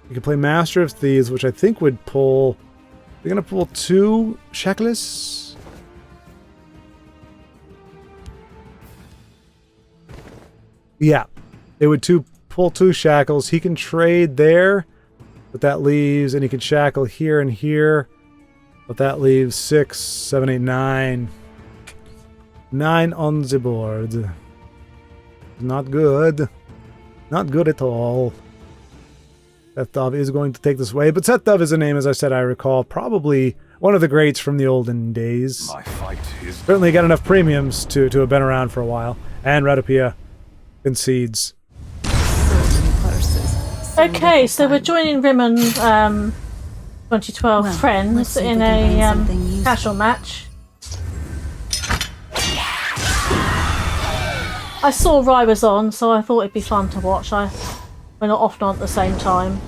You can play Master of Thieves, which I think would pull... They're going to pull 2 shacklists? Yeah, it would pull 2 shackles. He can trade there, but that leaves, and he can shackle here and here, but that leaves 6, 7, 8, 9. 9 on the board. Not good. Not good at all. Seth Dove is going to take this way, but Seth Dove is a name, as I said, I recall, probably one of the greats from the olden days. My fight is certainly got enough premiums to have been around for a while, and Radopia concedes. Okay, so we're joining Raymond 2012 friends in a casual match. I saw Rai was on, so I thought it'd be fun to watch. We're not often on at the same time.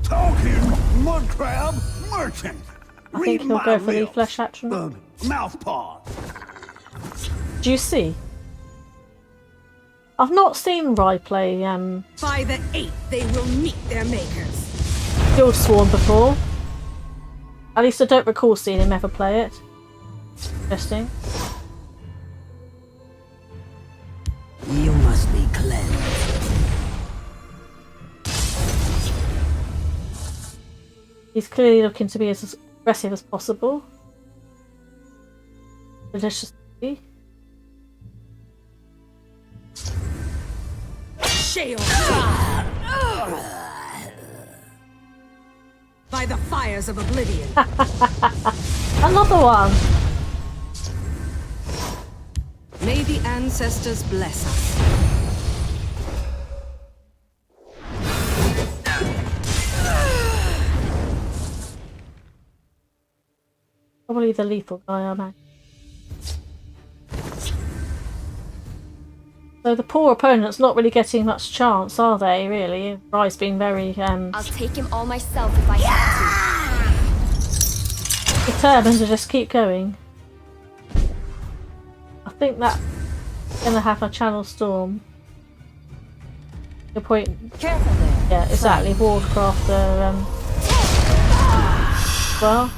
Talking mud crab merchant. I think he'll go for the flesh action. Mouth paw. Juicy. I've not seen Rai play By the 8th, they will meet their makers. Guild Sworn before. At least I don't recall seeing him ever play it. Interesting. You must be cleansed. He's clearly looking to be as aggressive as possible. Delicious. By the fires of oblivion. Another one. May the ancestors bless us. Probably the lethal guy, I imagine. So the poor opponent's not really getting much chance, are they, really? Rai's been very I'll take him all myself if I have to. determined to just keep going. I think that's gonna have a channel storm. Good point. Careful there. Yeah, exactly. Wardcraft well.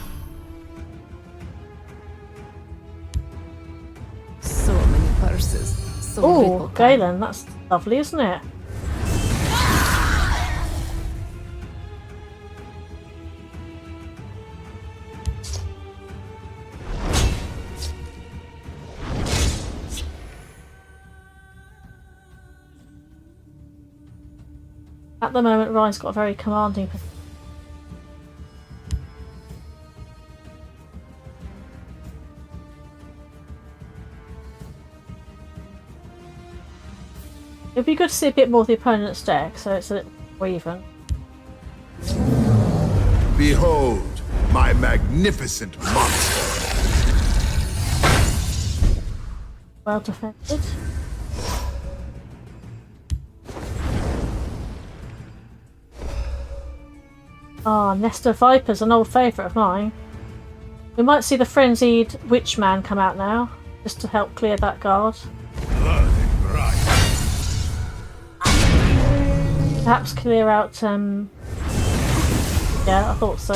So many purses. So Oh, little time. Galen, that's lovely, isn't it? At the moment, Ryan's got a very commanding position. It'd be good to see a bit more of the opponent's deck, so it's a little more even. Behold, my magnificent monster. Well defended. Ah, Nest of Vipers, an old favourite of mine. We might see the frenzied Witchman come out now, just to help clear that guard. Perhaps clear out, yeah, I thought so.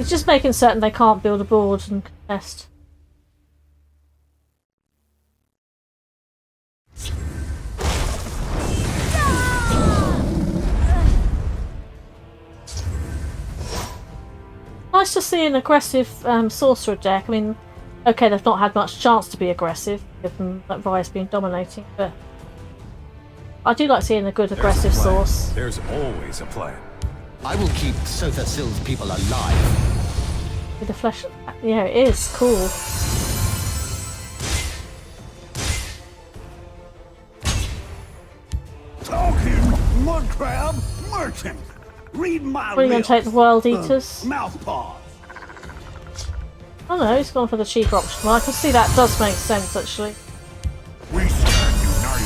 It's just making certain they can't build a board and contest. Nice to see an aggressive sorcerer deck. I mean, Okay, they've not had much chance to be aggressive, given that Vi's been dominating, but I do like seeing a good aggressive source. There's always a plan. I will keep TESL's people alive. With the flesh, yeah, it is cool. Talking mud crab merchant. Read my What are you going to take, the World Eaters? mouth paws. Oh no, he's gone for the cheaper option. Well, I can see that does make sense, actually. We stand united.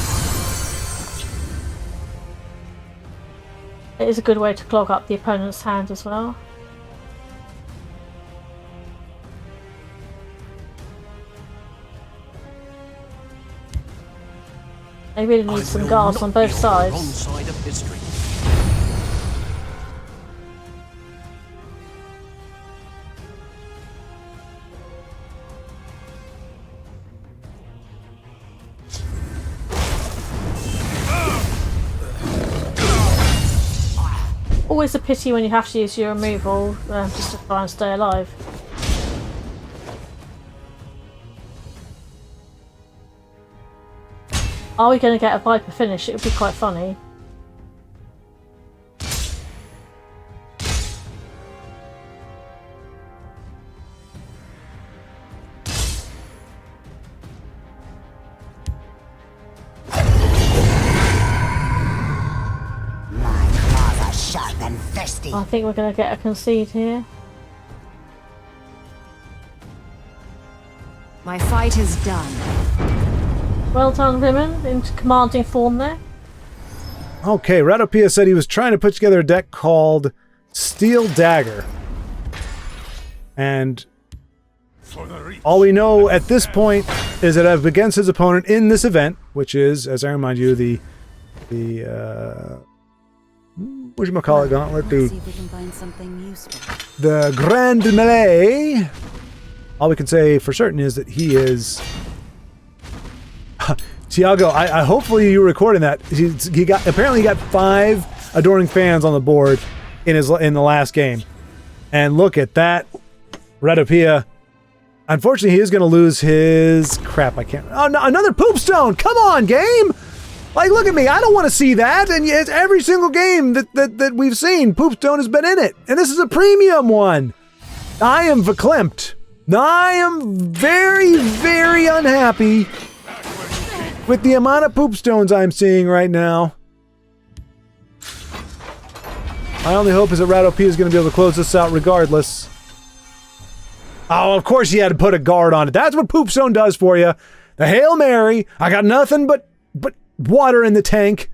It is a good way to clog up the opponent's hand as well. They really need some guards on both sides. Wrong side of history. Always a pity when you have to use your removal just to try and stay alive. Are we going to get a Viper finish? It would be quite funny. I think we're going to get a concede here. My fight is done. Well done, Raymond, in commanding form there. Okay, Radopia said he was trying to put together a deck called Steel Dagger. And all we know at this point is that I've against his opponent in this event, which is, as I remind you, the whatchamacallit gauntlet, See if we can find something useful. the Grand Melee. All we can say for certain is that he is... Tiago, I hopefully you were recording that. He got 5 adoring fans on the board in the last game. And look at that. Radopia. Unfortunately, he is going to lose his... Crap, I can't... Oh, no, another poop stone! Come on, game! Like, look at me. I don't want to see that. And it's every single game that we've seen, poop stone has been in it. And this is a premium one. I am verklempt. I am very, very unhappy with the amount of poop stones I'm seeing right now. My only hope is that Radopia is going to be able to close this out regardless. Oh, of course he had to put a guard on it. That's what poop stone does for you. The Hail Mary. I got nothing but water in the tank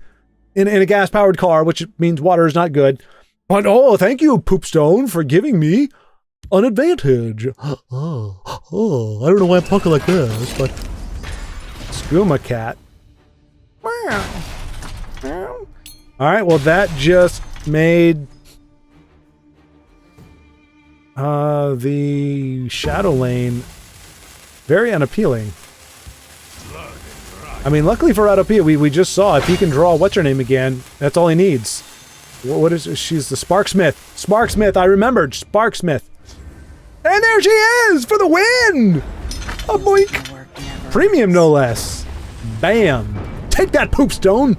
in a gas-powered car, which means water is not good. But oh, thank you, poop stone, for giving me an advantage. Oh, I don't know why I'm talking like this, but... Skooma cat. Alright, well that just made the Shadow Lane very unappealing. I mean, luckily for Radopia, we just saw if he can draw what's-her-name again, that's all he needs. What is... She's the Sparksmith. Sparksmith, I remembered. Sparksmith. And there she is for the win! A boink! Premium, no less. Bam! Take that, poop stone!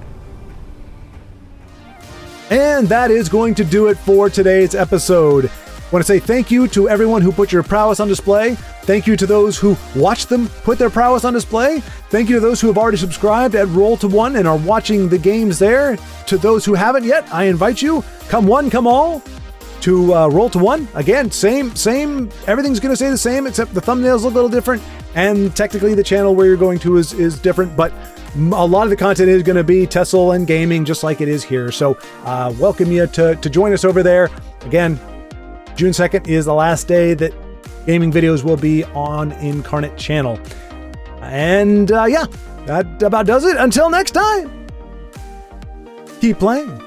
And that is going to do it for today's episode. I want to say thank you to everyone who put your prowess on display. Thank you to those who watched them put their prowess on display. Thank you to those who have already subscribed at Roll2One and are watching the games there. To those who haven't yet, I invite you, come one, come all, to Roll2One. Again, same, everything's going to stay the same, except the thumbnails look a little different, and technically the channel where you're going to is different, but a lot of the content is going to be TESL and gaming, just like it is here. So welcome you to join us over there. Again, June 2nd is the last day that gaming videos will be on Incarnate channel. And yeah, that about does it. Until next time, keep playing.